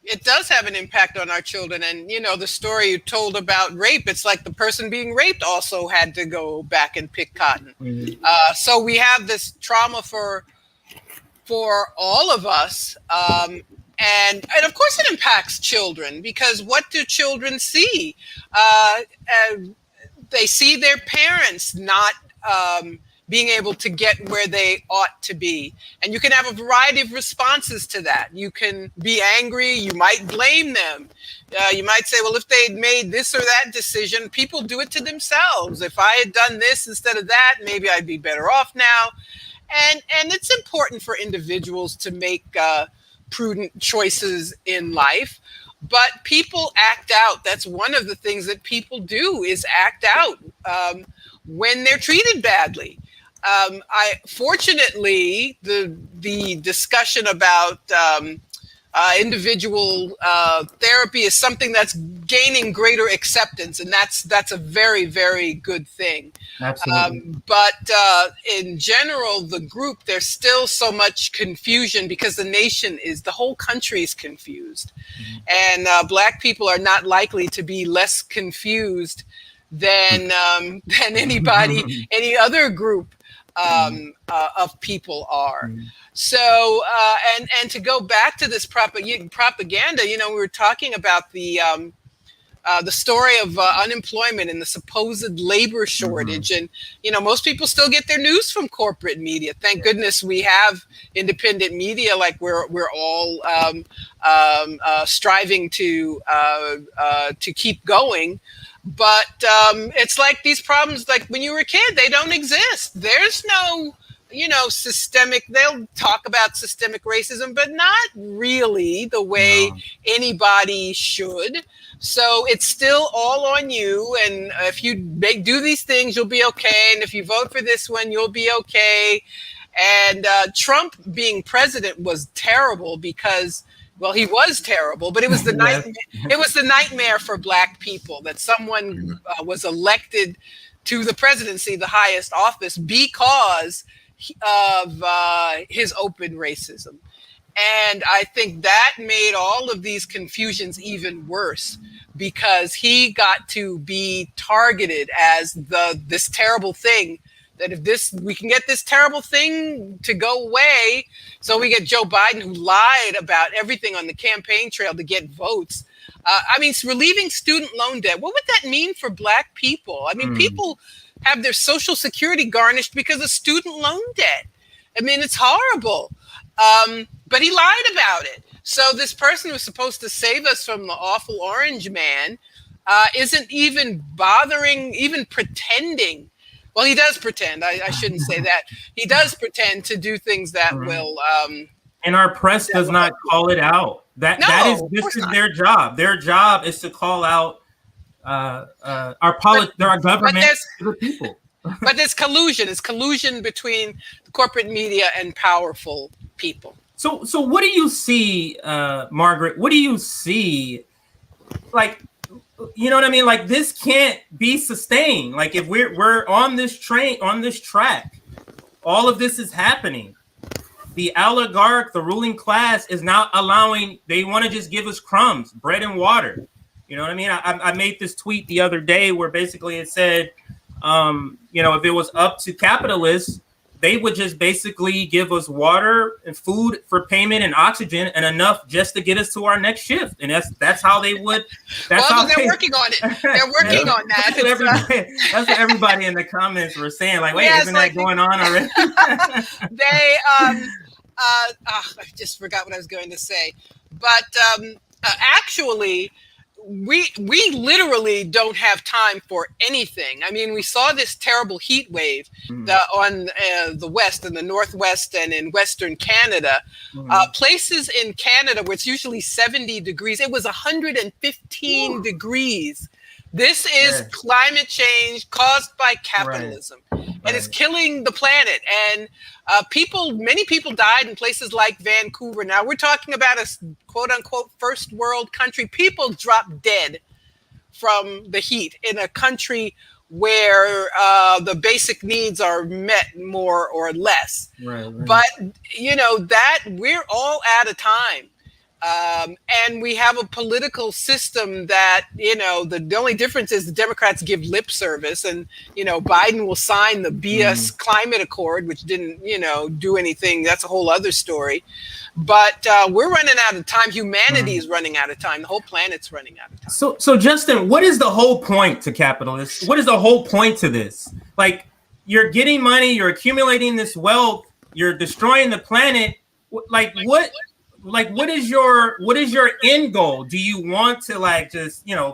[SPEAKER 3] It does have an impact on our children. And, you know, the story you told about rape, it's like the person being raped also had to go back and pick cotton. So we have this trauma for all of us. And of course it impacts children, because what do children see? They see their parents not being able to get where they ought to be. And you can have a variety of responses to that. You can be angry. You might blame them. You might say, well, if they'd made this or that decision, people do it to themselves. If I had done this instead of that, maybe I'd be better off now. And it's important for individuals to make prudent choices in life. But people act out. That's one of the things that people do, is act out when they're treated badly. Fortunately, the discussion about individual therapy is something that's gaining greater acceptance, and that's a very, very good thing.
[SPEAKER 1] Absolutely.
[SPEAKER 3] But in general, the group, there's still so much confusion, because the whole country is confused, and Black people are not likely to be less confused than any other group of people are. So, and to go back to this propaganda, you know, we were talking about the story of unemployment and the supposed labor shortage. And, you know, most people still get their news from corporate media. Thank goodness we have independent media, like we're all striving to keep going. But it's like these problems, like when you were a kid, they don't exist. There's no, you know, systemic, they'll talk about systemic racism, but not really the way anybody should. So it's still all on you. And if you do these things, you'll be okay. And if you vote for this one, you'll be okay. And Trump being president was terrible, because, well, he was terrible, but it was the nightmare. It was the nightmare for Black people that someone was elected to the presidency, the highest office, because of his open racism. And I think that made all of these confusions even worse, because he got to be targeted as this terrible thing. That if we can get this terrible thing to go away, so we get Joe Biden, who lied about everything on the campaign trail to get votes. I mean, relieving student loan debt. What would that mean for Black people? I mean, people have their Social Security garnished because of student loan debt. I mean, it's horrible. But he lied about it. So this person who's supposed to save us from the awful orange man isn't even bothering, even pretending. Well, he does pretend. I shouldn't say that. He does pretend to do things that will.
[SPEAKER 1] And our press does not call it out. This is their job. Their job is to call out our government to the people.
[SPEAKER 3] But there's collusion. It's collusion between the corporate media and powerful people.
[SPEAKER 1] So what do you see, Margaret? What do you see like, you know what I mean? Like, this can't be sustained. Like, if we're on this track, all of this is happening. The oligarch, the ruling class, is not allowing. They want to just give us crumbs, bread and water. You know what I mean? I made this tweet the other day where basically it said, if it was up to capitalists, they would just basically give us water and food for payment and oxygen and enough just to get us to our next shift. And that's how they would. That's how
[SPEAKER 3] they're working on it. They're working on that.
[SPEAKER 1] That's what everybody in the comments were saying. Like, wait, isn't that going on already?
[SPEAKER 3] I just forgot what I was going to say. But actually, we literally don't have time for anything. I mean, we saw this terrible heat wave on the west and the northwest and in western Canada. Places in Canada where it's usually 70 degrees, it was 115 degrees. This is climate change caused by capitalism. And it's killing the planet. And many people died in places like Vancouver. Now, we're talking about a quote-unquote first world country. People dropped dead from the heat in a country where the basic needs are met more or less. Right. But, that we're all out of time. And we have a political system that, the only difference is the Democrats give lip service and, Biden will sign the BS climate accord, which didn't, do anything. That's a whole other story. But we're running out of time. Humanity is running out of time. The whole planet's running out of time.
[SPEAKER 1] So Justin, what is the whole point to capitalists? What is the whole point to this? Like, you're getting money, you're accumulating this wealth, you're destroying the planet. What is your end goal? Do you want to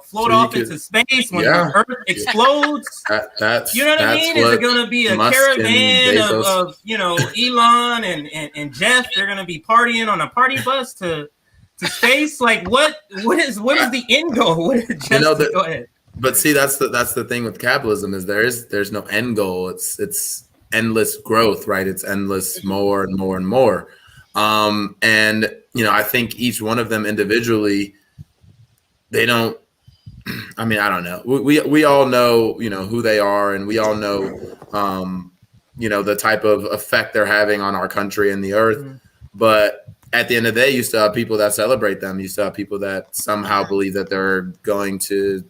[SPEAKER 1] float off into space when the Earth explodes?
[SPEAKER 2] That's
[SPEAKER 1] you know what I mean? Is it going to be a caravan of Elon and Jeff? They're going to be partying on a party bus to space? Like, what is the end goal? Go ahead.
[SPEAKER 2] But see, that's the thing with capitalism is there's no end goal. It's endless growth, right? It's endless more and more and more. And I think each one of them individually, they don't. I mean, I don't know. We all know who they are, and we all know the type of effect they're having on our country and the earth. But at the end of the day, you still have people that celebrate them. You still have people that somehow believe that they're going to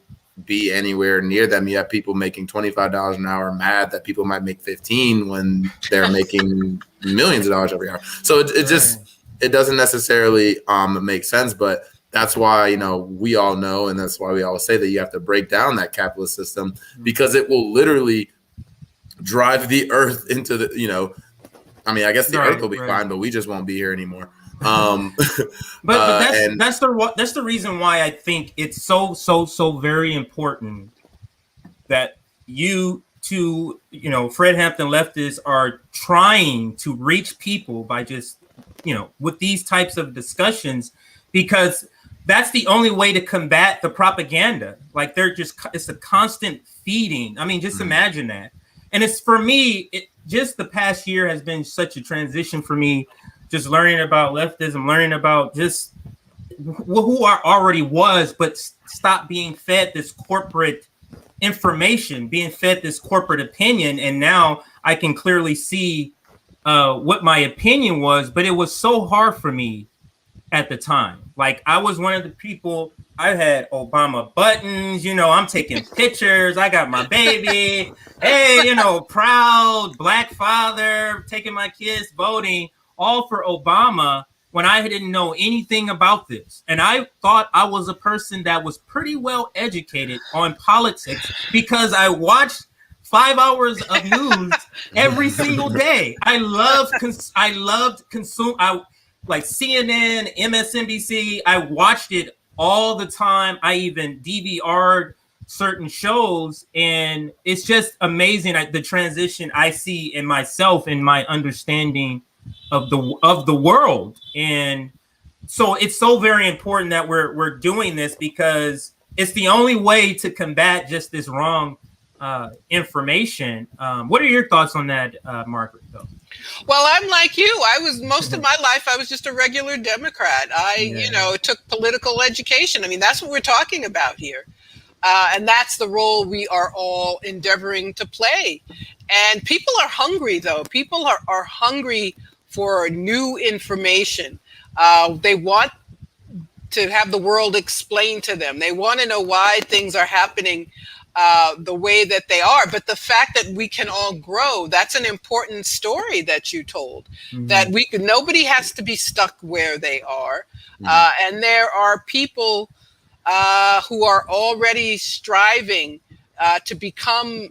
[SPEAKER 2] be anywhere near them. You have people making $25 an hour mad that people might make 15 when they're making millions of dollars every hour. So it doesn't necessarily make sense, but that's why, we all know, and that's why we always say that you have to break down that capitalist system, because it will literally drive the earth into the, I guess the earth will be fine, but we just won't be here anymore.
[SPEAKER 1] But that's the reason why I think it's so very important that you two, Fred Hampton leftists are trying to reach people by just, with these types of discussions, because that's the only way to combat the propaganda. Like, it's a constant feeding. I mean, just imagine that. And it's, for me, just the past year has been such a transition for me. Just learning about leftism, learning about just who I already was, but stop being fed this corporate information, being fed this corporate opinion. And now I can clearly see what my opinion was, but it was so hard for me at the time. Like, I was one of the people, I had Obama buttons, I'm taking pictures. I got my baby. Hey, proud Black father, taking my kids voting. All for Obama, when I didn't know anything about this. And I thought I was a person that was pretty well educated on politics because I watched 5 hours of news every single day. I loved like CNN, MSNBC. I watched it all the time. I even DVR'd certain shows, and it's just amazing the transition I see in myself and my understanding of the world. And so it's so very important that we're doing this, because it's the only way to combat just this wrong information. What are your thoughts on that, Margaret, though?
[SPEAKER 3] Well, I'm like you. I was most of my life, I was just a regular Democrat. Took political education. I mean, that's what we're talking about here. And that's the role we are all endeavoring to play. And people are hungry, though. People are hungry for new information. They want to have the world explained to them. They want to know why things are happening the way that they are. But the fact that we can all grow, that's an important story that you told. Mm-hmm. That nobody has to be stuck where they are. Mm-hmm. And there are people who are already striving to become,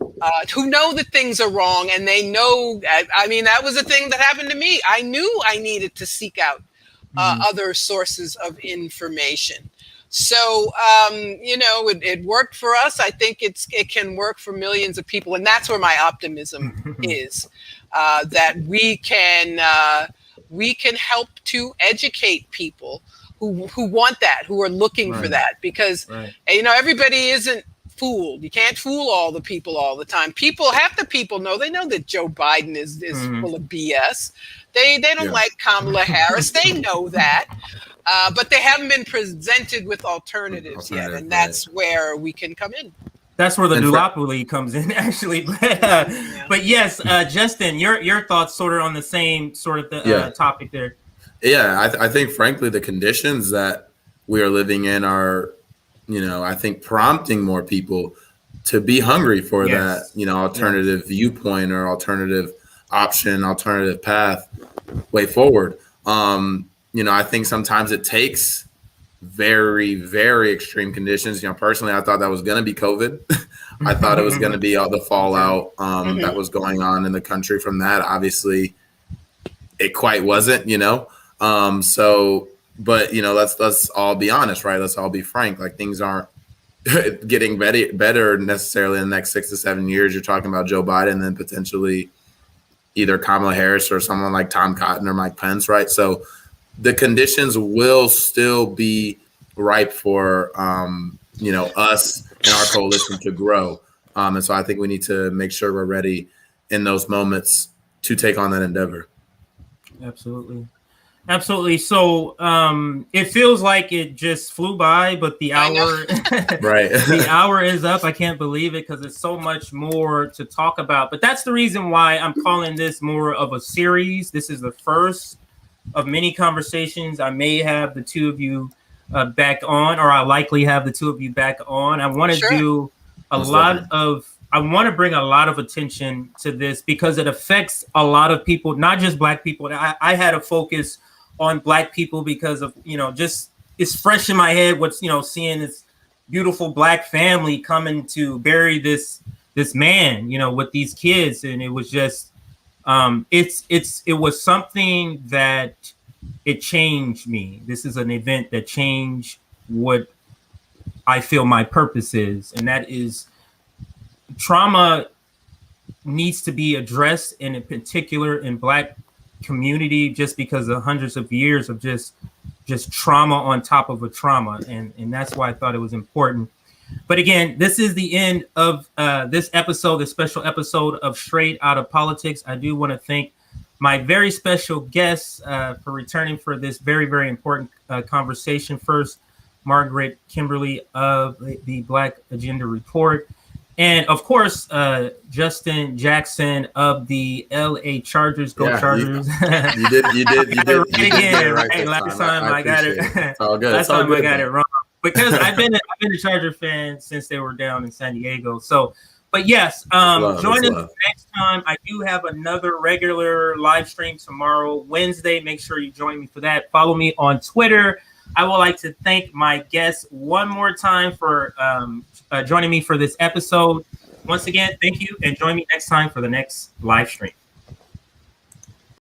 [SPEAKER 3] who know that things are wrong, and they know, I mean, that was a thing that happened to me. I knew I needed to seek out other sources of information. So, it worked for us. I think it can work for millions of people. And that's where my optimism is, that we can help to educate people who want that, who are looking for that, because, everybody isn't fooled. You can't fool all the people all the time. Half the people know that Joe Biden is full of BS. They don't like Kamala Harris. They know that. But they haven't been presented with alternatives yet. And that's where we can come in.
[SPEAKER 1] That's where the duopoly comes in, actually. But yes, Justin, your thoughts sort of on the same sort of topic there.
[SPEAKER 2] Yeah, I think, frankly, the conditions that we are living in are, I think prompting more people to be hungry for that, alternative viewpoint or alternative option, alternative path, way forward. I think sometimes it takes very, very extreme conditions. Personally, I thought that was going to be COVID. I thought it was going to be all the fallout that was going on in the country from that. Obviously, it quite wasn't, but let's all be honest, right? Let's all be frank. Like, things aren't getting better necessarily in the next 6 to 7 years. You're talking about Joe Biden and then potentially either Kamala Harris or someone like Tom Cotton or Mike Pence, right? So the conditions will still be ripe for, us and our coalition to grow. And so I think we need to make sure we're ready in those moments to take on that endeavor.
[SPEAKER 1] Absolutely. So it feels like it just flew by, but the hour, the hour is up. I can't believe it because there's so much more to talk about. But that's the reason why I'm calling this more of a series. This is the first of many conversations. I may have the two of you back on, or I likely have the two of you back on. I want to do I want to bring a lot of attention to this because it affects a lot of people, not just Black people. I had a focus on Black people because of, just it's fresh in my head what's, seeing this beautiful Black family coming to bury this man, with these kids. And it was just, it was something that it changed me. This is an event that changed what I feel my purpose is. And that is, trauma needs to be addressed, and in particular in Black community, just because of hundreds of years of just trauma on top of a trauma. And that's why I thought it was important. But again, this is the end of this episode, this special episode of Straight Outta Politics. I do want to thank my very special guests for returning for this very, very important conversation. First, Margaret, Kimberley of the Black Agenda Report. And of course, Justin Jackson of the LA Chargers. Go Chargers! You did right. Last time I got it. It's all good. Last time I got it wrong because I've been a Charger fan since they were down in San Diego. So, but yes, join us next time. I do have another regular live stream tomorrow, Wednesday. Make sure you join me for that. Follow me on Twitter. I would like to thank my guests one more time for joining me for this episode. Once again, thank you, and join me next time for the next live stream.